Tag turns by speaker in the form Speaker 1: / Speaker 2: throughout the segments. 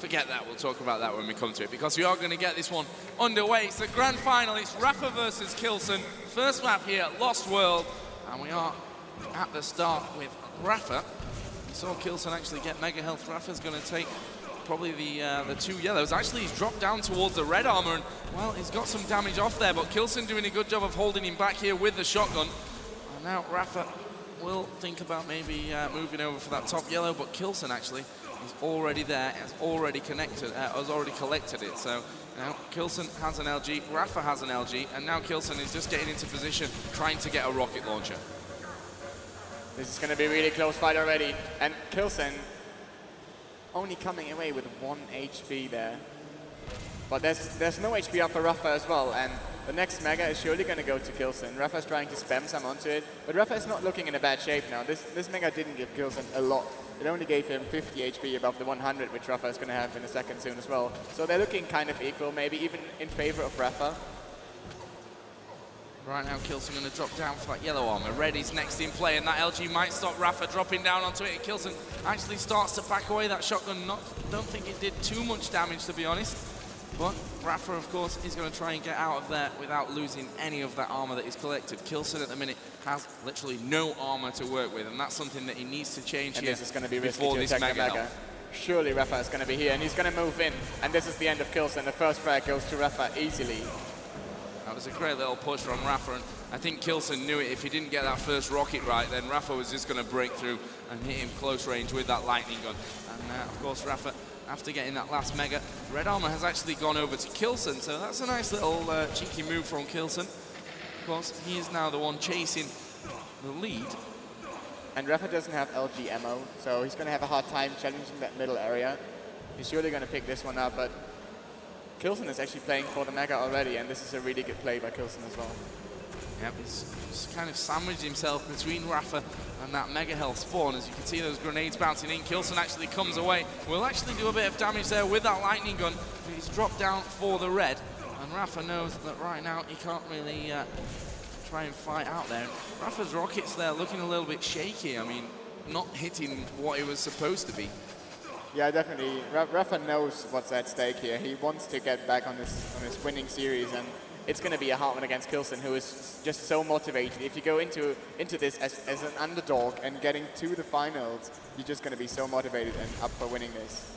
Speaker 1: forget that. We'll talk about that when we come to it, because we are going to get this one underway. It's the grand final. It's Rapha versus k1llsen. First map here at Lost World, and we are at the start with Rapha. We saw k1llsen actually get mega health. Rapha's going to take probably the 2 yellows. Actually, he's dropped down towards the red armor, and, well, he's got some damage off there, but k1llsen doing a good job of holding him back here with the shotgun. And now Rapha will think about maybe moving over for that top yellow, but k1llsen actually is already there, has already collected it. So now k1llsen has an LG, Rapha has an LG, and now k1llsen is just getting into position, trying to get a rocket launcher.
Speaker 2: This is going to be a really close fight already, and k1llsen only coming away with 1 HP there. But there's no HP up for Rapha as well, and the next mega is surely going to go to k1llsen. Rapha's trying to spam some onto it, but Rapha is not looking in a bad shape now. This mega didn't give k1llsen a lot. It only gave him 50 HP above the 100, which Rapha is going to have in a second soon as well. So they're looking kind of equal, maybe even in favor of Rapha.
Speaker 1: Right now, k1llsen going to drop down for that yellow armor. Red is next in play, and that LG might stop Rapha dropping down onto it. k1llsen actually starts to back away. That shotgun, don't think it did too much damage, to be honest. But Rapha, of course, is going to try and get out of there without losing any of that armor that he's collected. k1llsen at the minute has literally no armor to work with, and that's something that he needs to change
Speaker 2: and
Speaker 1: here.
Speaker 2: This is going to be risky
Speaker 1: before
Speaker 2: to
Speaker 1: this
Speaker 2: attack
Speaker 1: mega
Speaker 2: the mega. Surely Rapha is going to be here, and he's going to move in. And this is the end of k1llsen. The first frag goes to Rapha easily.
Speaker 1: That was a great little push from Rapha, and I think k1llsen knew it. If he didn't get that first rocket right, then Rapha was just going to break through and hit him close range with that lightning gun. And of course, Rapha, after getting that last mega, red armor has actually gone over to k1llsen, so that's a nice little cheeky move from k1llsen. Of course, he is now the one chasing the lead.
Speaker 2: And Rapha doesn't have LG ammo, so he's going to have a hard time challenging that middle area. He's surely going to pick this one up, but k1llsen is actually playing for the mega already, and this is a really good play by k1llsen as well.
Speaker 1: Yep, he's kind of sandwiched himself between Rapha and that mega health spawn. As you can see, those grenades bouncing in. k1llsen actually comes away. Will actually do a bit of damage there with that lightning gun, but he's dropped down for the red. And Rapha knows that right now he can't really try and fight out there. Rapha's rockets there looking a little bit shaky. I mean, not hitting what it was supposed to be.
Speaker 2: Yeah, definitely. Rapha knows what's at stake here. He wants to get back on his winning series, and it's going to be a hard one against k1llsen, who is just so motivated. If you go into this as an underdog and getting to the finals, you're just going to be so motivated and up for winning this.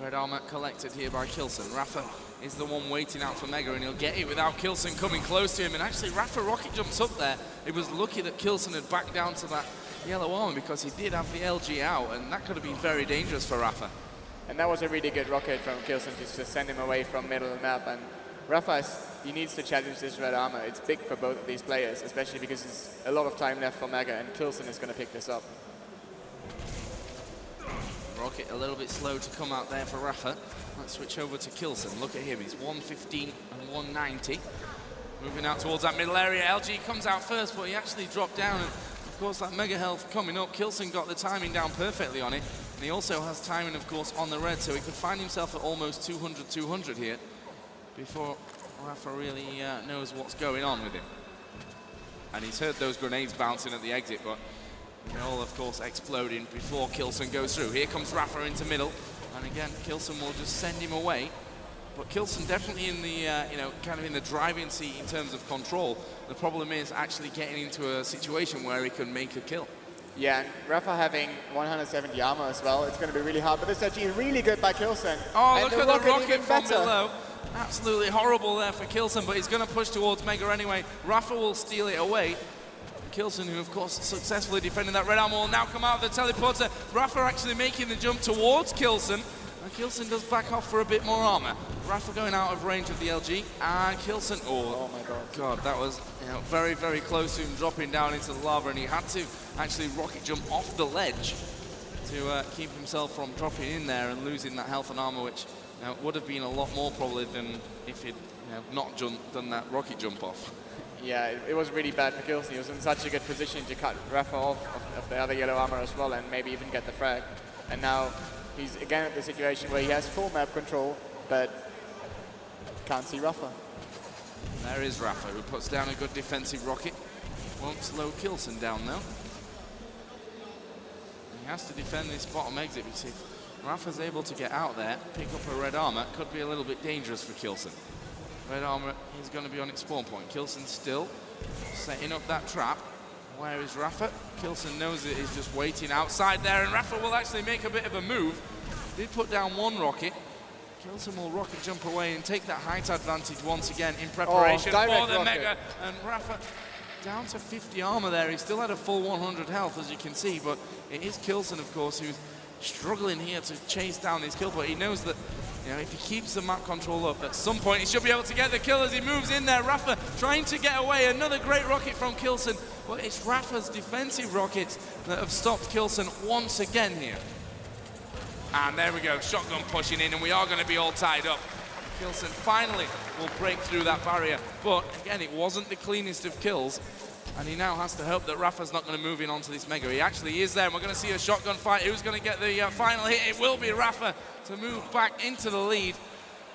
Speaker 1: Red armor collected here by k1llsen. Rapha is the one waiting out for mega, and he'll get it without k1llsen coming close to him. And actually, Rapha rocket jumps up there. It was lucky that k1llsen had backed down to that yellow armor, because he did have the LG out, and that could have been very dangerous for Rapha.
Speaker 2: And that was a really good rocket from k1llsen to send him away from middle of the map. And Rapha, he needs to challenge this red armor. It's big for both of these players, especially because there's a lot of time left for mega, and k1llsen is going to pick this up.
Speaker 1: Rocket a little bit slow to come out there for Rapha. Let's switch over to k1llsen. Look at him, he's 115 and 190. Moving out towards that middle area. LG comes out first, but he actually dropped down, and of course that mega health coming up. k1llsen got the timing down perfectly on it, and he also has timing, of course, on the red, so he could find himself at almost 200 here before Rapha really knows what's going on with him. And he's heard those grenades bouncing at the exit, but they're all, of course, exploding before k1llsen goes through. Here comes Rapha into middle, and again, k1llsen will just send him away. But k1llsen definitely in the, kind of in the driving seat in terms of control. The problem is actually getting into a situation where he can make a kill.
Speaker 2: Yeah, and Rapha having 170 armor as well, it's going to be really hard. But this is actually really good by k1llsen.
Speaker 1: Oh,
Speaker 2: and
Speaker 1: look at the rocket from below. Absolutely horrible there for k1llsen, but he's going to push towards mega anyway. Rapha will steal it away. k1llsen, who of course successfully defending that red armor, will now come out of the teleporter. Rapha actually making the jump towards k1llsen, and k1llsen does back off for a bit more armor. Rapha going out of range of the LG, and k1llsen, oh my god, that was very, very close to him dropping down into the lava, and he had to actually rocket jump off the ledge to keep himself from dropping in there and losing that health and armor, which would have been a lot more probably than if he'd not done that rocket jump off.
Speaker 2: Yeah, it was really bad for k1llsen. He was in such a good position to cut Rapha off of the other yellow armor as well, and maybe even get the frag. And now he's again at the situation where he has full map control, but can't see Rapha.
Speaker 1: There is Rapha, who puts down a good defensive rocket. Won't slow k1llsen down though. He has to defend this bottom exit, because if Rapha's able to get out there, pick up a red armor. Could be a little bit dangerous for k1llsen. Red armor is going to be on its spawn point. k1llsen still setting up that trap. Where is Rapha? k1llsen knows it, is just waiting outside there, and Rapha will actually make a bit of a move. Did put down one rocket. k1llsen will rocket jump away and take that height advantage once again in preparation for the
Speaker 2: rocket.
Speaker 1: Mega. And Rapha down to 50 armor there. He still had a full 100 health, as you can see, but it is k1llsen, of course, who's struggling here to chase down his kill. But he knows that, you know, if he keeps the map control up, at some point he should be able to get the kill as he moves in there. Rapha trying to get away. Another great rocket from k1llsen. But it's Rapha's defensive rockets that have stopped k1llsen once again here. And there we go, shotgun pushing in, and we are going to be all tied up. k1llsen finally will break through that barrier. But again, it wasn't the cleanest of kills. And he now has to hope that Rapha's not going to move in onto this Mega. He actually is there, and we're going to see a shotgun fight. Who's going to get the final hit? It will be Rapha to move back into the lead.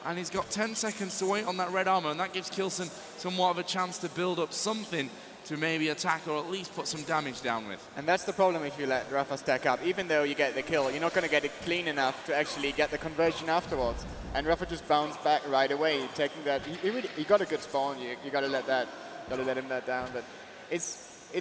Speaker 1: And he's got 10 seconds to wait on that red armor, and that gives k1llsen somewhat of a chance to build up something to maybe attack or at least put some damage down with.
Speaker 2: And that's the problem if you let Rapha stack up. Even though you get the kill, you're not going to get it clean enough to actually get the conversion afterwards. And Rapha just bounced back right away, taking that. He got a good spawn. You got to let him let down. But it's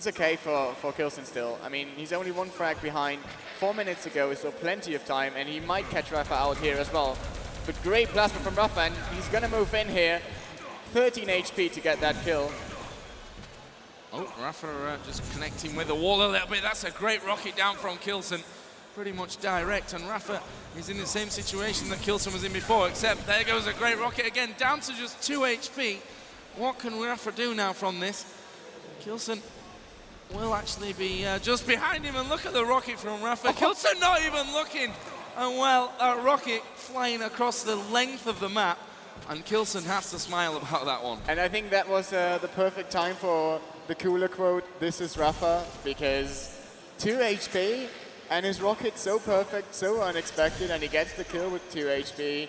Speaker 2: okay for k1llsen still. I mean, he's only one frag behind. 4 minutes ago, so plenty of time, and he might catch Rapha out here as well. But great plasma from Rapha, and he's going to move in here. 13 HP to get that kill.
Speaker 1: Oh, Rapha just connecting with the wall a little bit. That's a great rocket down from k1llsen. Pretty much direct, and Rapha is in the same situation that k1llsen was in before, except there goes a great rocket again, down to just 2 HP. What can Rapha do now from this? k1llsen will actually be just behind him, and look at the rocket from Rapha. k1llsen not even looking, and well, a rocket flying across the length of the map, and k1llsen has to smile about that one.
Speaker 2: And I think that was the perfect time for the cooler quote, "This is Rapha," because 2 HP, and his rocket so perfect, so unexpected, and he gets the kill with 2 HP.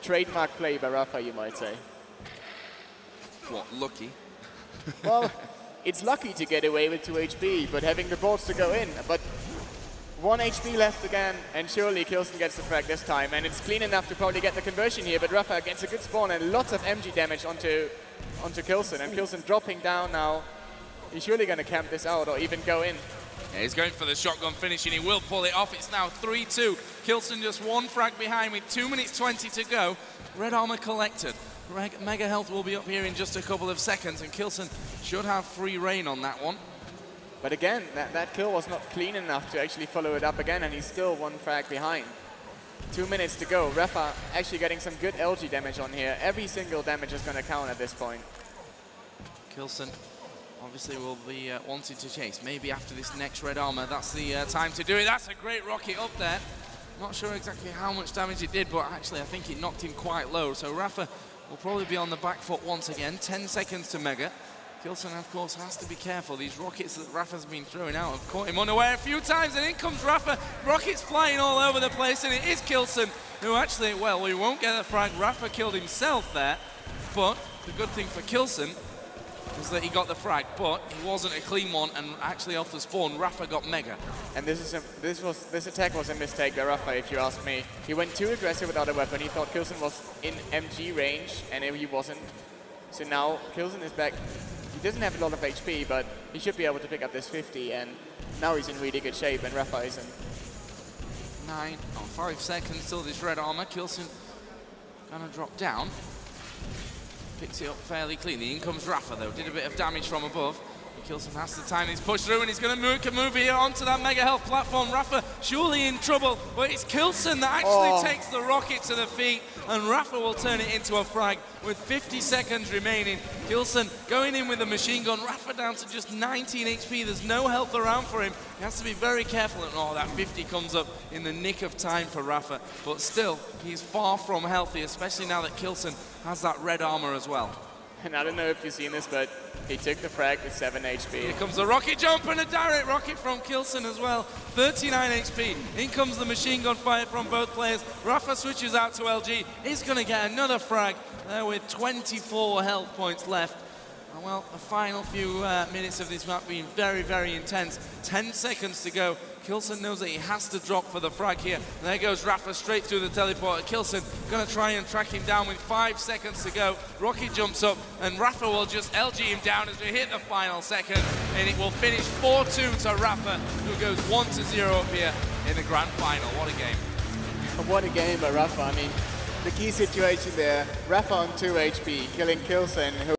Speaker 2: Trademark play by Rapha, you might say.
Speaker 1: What, lucky?
Speaker 2: Well, it's lucky to get away with 2 HP, but having the balls to go in. But 1 HP left again, and surely k1llsen gets the frag this time, and it's clean enough to probably get the conversion here, but Rapha gets a good spawn and lots of MG damage onto k1llsen, and k1llsen dropping down now. He's surely going to camp this out or even go in.
Speaker 1: Yeah, he's going for the shotgun finish, and he will pull it off. It's now 3-2. k1llsen just 1 frag behind with 2 minutes 20 to go. Red armor collected. Mega health will be up here in just a couple of seconds, and k1llsen should have free reign on that one.
Speaker 2: But again, that kill was not clean enough to actually follow it up again, and he's still 1 frag behind. 2 minutes to go. Rapha actually getting some good LG damage on here. Every single damage is going to count at this point.
Speaker 1: k1llsen obviously will be wanting to chase. Maybe after this next red armor, that's the time to do it. That's a great rocket up there. Not sure exactly how much damage it did, but actually I think it knocked him quite low. So Rapha will probably be on the back foot once again. 10 seconds to Mega. k1llsen, of course, has to be careful. These rockets that Rapha's been throwing out have caught him unaware a few times, and in comes Rapha. Rockets flying all over the place, and it is k1llsen who actually, well, we won't get a frag. Rapha killed himself there, but the good thing for k1llsen was that he got the frag, but he wasn't a clean one, and actually off the spawn, Rapha got Mega.
Speaker 2: And this attack was a mistake by Rapha, if you ask me. He went too aggressive without a weapon. He thought k1llsen was in MG range, and he wasn't. So now k1llsen is back. He doesn't have a lot of HP, but he should be able to pick up this 50, and now he's in really good shape, and Rapha isn't.
Speaker 1: 5 seconds till this red armor. k1llsen gonna drop down. Picks it up fairly cleanly. In comes Rapha, though. Did a bit of damage from above. k1llsen has to time this push through, and he's going to move here onto that Mega Health platform. Rapha surely in trouble, but it's k1llsen that actually takes the rocket to the feet, and Rapha will turn it into a frag with 50 seconds remaining. k1llsen going in with a machine gun. Rapha down to just 19 HP. There's no health around for him. He has to be very careful, and that 50 comes up in the nick of time for Rapha. But still, he's far from healthy, especially now that k1llsen has that red armor as well.
Speaker 2: And I don't know if you've seen this, but he took the frag with 7 HP.
Speaker 1: Here comes a rocket jump and a direct rocket from k1llsen as well. 39 HP. In comes the machine gun fire from both players. Rapha switches out to LG. He's going to get another frag there with 24 health points left. Well, the final few minutes of this map being very, very intense. 10 seconds to go. k1llsen knows that he has to drop for the frag here. And there goes Rapha straight through the teleporter. k1llsen going to try and track him down with 5 seconds to go. Rocky jumps up, and Rapha will just LG him down as we hit the final second. And it will finish 4-2 to Rapha, who goes 1-0 up here in the grand final. What a game.
Speaker 2: What a game by Rapha. I mean, the key situation there, Rapha on 2 HP, killing k1llsen, who